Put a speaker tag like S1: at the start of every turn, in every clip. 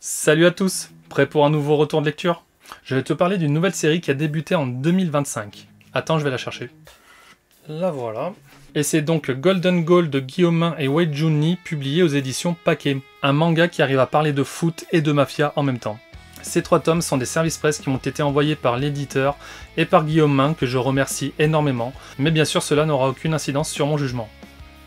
S1: Salut à tous, prêt pour un nouveau retour de lecture? Je vais te parler d'une nouvelle série qui a débuté en 2025. Attends, je vais la chercher. La voilà. Et c'est donc Golden Goal de Guillaume Main et Wei Jun Lee, publié aux éditions Paquet. Un manga qui arrive à parler de foot et de mafia en même temps. Ces 3 tomes sont des services presse qui m'ont été envoyés par l'éditeur et par Guillaume Main, que je remercie énormément, mais bien sûr cela n'aura aucune incidence sur mon jugement.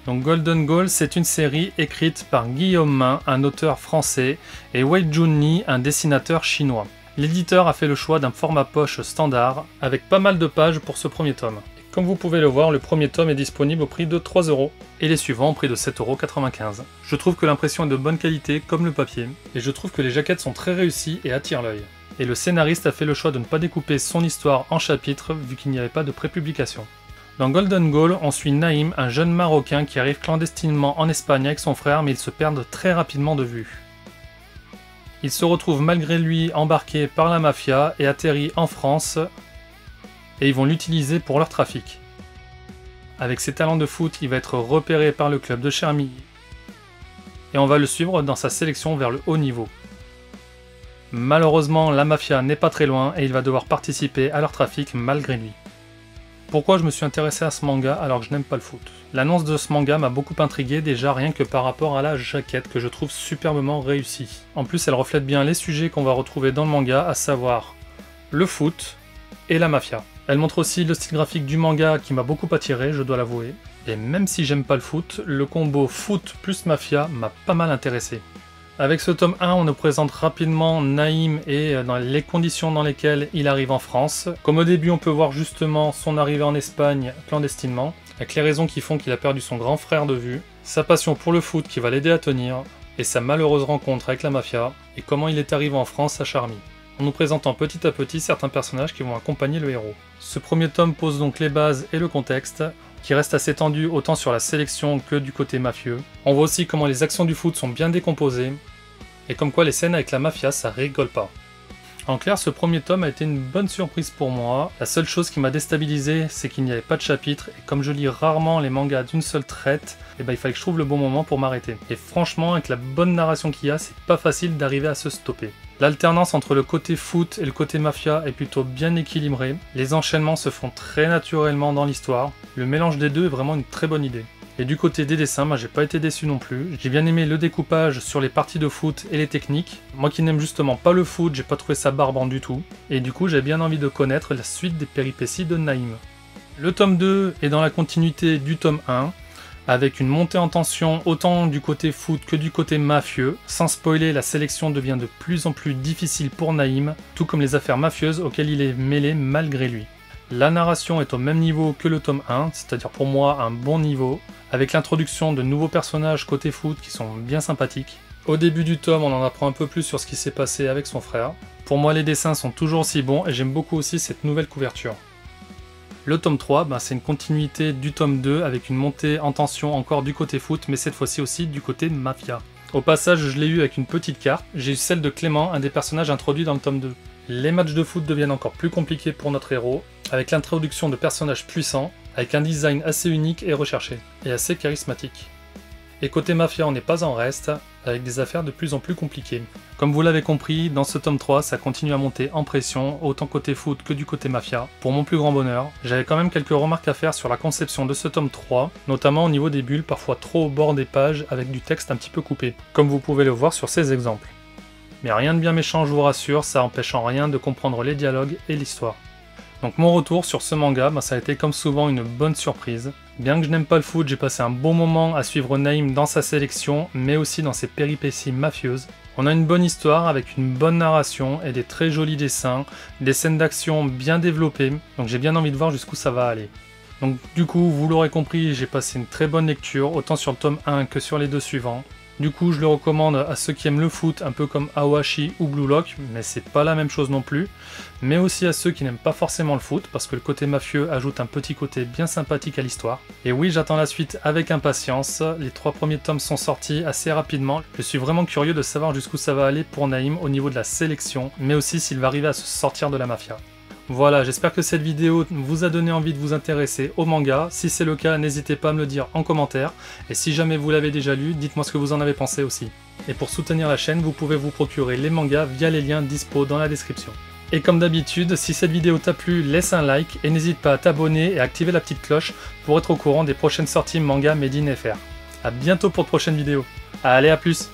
S1: Donc Golden Goal, c'est une série écrite par Guillaume Main, un auteur français, et Wei Jun Lee, un dessinateur chinois. L'éditeur a fait le choix d'un format poche standard, avec pas mal de pages pour ce premier tome. Et comme vous pouvez le voir, le premier tome est disponible au prix de 3 €, et les suivants au prix de 7,95 €. Je trouve que l'impression est de bonne qualité, comme le papier, et je trouve que les jaquettes sont très réussies et attirent l'œil. Et le scénariste a fait le choix de ne pas découper son histoire en chapitres, vu qu'il n'y avait pas de prépublication. Dans Golden Goal, on suit Naïm, un jeune Marocain qui arrive clandestinement en Espagne avec son frère, mais ils se perdent très rapidement de vue. Il se retrouve malgré lui embarqué par la mafia et atterrit en France, et ils vont l'utiliser pour leur trafic. Avec ses talents de foot, il va être repéré par le club de Chermilly, et on va le suivre dans sa sélection vers le haut niveau. Malheureusement, la mafia n'est pas très loin, et il va devoir participer à leur trafic malgré lui. Pourquoi je me suis intéressé à ce manga alors que je n'aime pas le foot? L'annonce de ce manga m'a beaucoup intrigué, déjà rien que par rapport à la jaquette que je trouve superbement réussie. En plus elle reflète bien les sujets qu'on va retrouver dans le manga, à savoir le foot et la mafia. Elle montre aussi le style graphique du manga qui m'a beaucoup attiré, je dois l'avouer. Et même si j'aime pas le foot, le combo foot plus mafia m'a pas mal intéressé. Avec ce tome 1, on nous présente rapidement Naïm et dans les conditions dans lesquelles il arrive en France. Comme au début, on peut voir justement son arrivée en Espagne clandestinement, avec les raisons qui font qu'il a perdu son grand frère de vue, sa passion pour le foot qui va l'aider à tenir, et sa malheureuse rencontre avec la mafia, et comment il est arrivé en France à Charmy. En nous présentant petit à petit certains personnages qui vont accompagner le héros. Ce premier tome pose donc les bases et le contexte, qui reste assez tendu autant sur la sélection que du côté mafieux. On voit aussi comment les actions du foot sont bien décomposées, et comme quoi les scènes avec la mafia ça rigole pas. En clair, ce premier tome a été une bonne surprise pour moi. La seule chose qui m'a déstabilisé, c'est qu'il n'y avait pas de chapitre, et comme je lis rarement les mangas d'une seule traite, il fallait que je trouve le bon moment pour m'arrêter. Et franchement, avec la bonne narration qu'il y a, c'est pas facile d'arriver à se stopper. L'alternance entre le côté foot et le côté mafia est plutôt bien équilibrée, les enchaînements se font très naturellement dans l'histoire, le mélange des deux est vraiment une très bonne idée. Et du côté des dessins, j'ai pas été déçu non plus, j'ai bien aimé le découpage sur les parties de foot et les techniques. Moi qui n'aime justement pas le foot, j'ai pas trouvé ça barbant du tout, et du coup j'ai bien envie de connaître la suite des péripéties de Naïm. Le tome 2 est dans la continuité du tome 1, avec une montée en tension autant du côté foot que du côté mafieux. Sans spoiler, la sélection devient de plus en plus difficile pour Naïm, tout comme les affaires mafieuses auxquelles il est mêlé malgré lui. La narration est au même niveau que le tome 1, c'est-à-dire pour moi un bon niveau, avec l'introduction de nouveaux personnages côté foot qui sont bien sympathiques. Au début du tome, on en apprend un peu plus sur ce qui s'est passé avec son frère. Pour moi, les dessins sont toujours aussi bons et j'aime beaucoup aussi cette nouvelle couverture. Le tome 3, c'est une continuité du tome 2 avec une montée en tension encore du côté foot, mais cette fois-ci aussi du côté mafia. Au passage, je l'ai eu avec une petite carte, j'ai eu celle de Clément, un des personnages introduits dans le tome 2. Les matchs de foot deviennent encore plus compliqués pour notre héros, avec l'introduction de personnages puissants, avec un design assez unique et recherché, et assez charismatique. Et côté mafia, on n'est pas en reste, avec des affaires de plus en plus compliquées. Comme vous l'avez compris, dans ce tome 3, ça continue à monter en pression, autant côté foot que du côté mafia. Pour mon plus grand bonheur, j'avais quand même quelques remarques à faire sur la conception de ce tome 3, notamment au niveau des bulles, parfois trop au bord des pages, avec du texte un petit peu coupé, comme vous pouvez le voir sur ces exemples. Mais rien de bien méchant, je vous rassure, ça empêche en rien de comprendre les dialogues et l'histoire. Donc mon retour sur ce manga, ça a été comme souvent une bonne surprise. Bien que je n'aime pas le foot, j'ai passé un bon moment à suivre Naïm dans sa sélection, mais aussi dans ses péripéties mafieuses. On a une bonne histoire avec une bonne narration et des très jolis dessins, des scènes d'action bien développées, donc j'ai bien envie de voir jusqu'où ça va aller. Donc du coup, vous l'aurez compris, j'ai passé une très bonne lecture, autant sur le tome 1 que sur les deux suivants. Du coup, je le recommande à ceux qui aiment le foot, un peu comme Awashi ou Blue Lock, mais c'est pas la même chose non plus. Mais aussi à ceux qui n'aiment pas forcément le foot, parce que le côté mafieux ajoute un petit côté bien sympathique à l'histoire. Et oui, j'attends la suite avec impatience. Les 3 premiers tomes sont sortis assez rapidement. Je suis vraiment curieux de savoir jusqu'où ça va aller pour Naïm au niveau de la sélection, mais aussi s'il va arriver à se sortir de la mafia. Voilà, j'espère que cette vidéo vous a donné envie de vous intéresser au manga. Si c'est le cas, n'hésitez pas à me le dire en commentaire. Et si jamais vous l'avez déjà lu, dites-moi ce que vous en avez pensé aussi. Et pour soutenir la chaîne, vous pouvez vous procurer les mangas via les liens dispo dans la description. Et comme d'habitude, si cette vidéo t'a plu, laisse un like et n'hésite pas à t'abonner et à activer la petite cloche pour être au courant des prochaines sorties manga Made in FR. A bientôt pour de prochaines vidéos. Allez, à plus!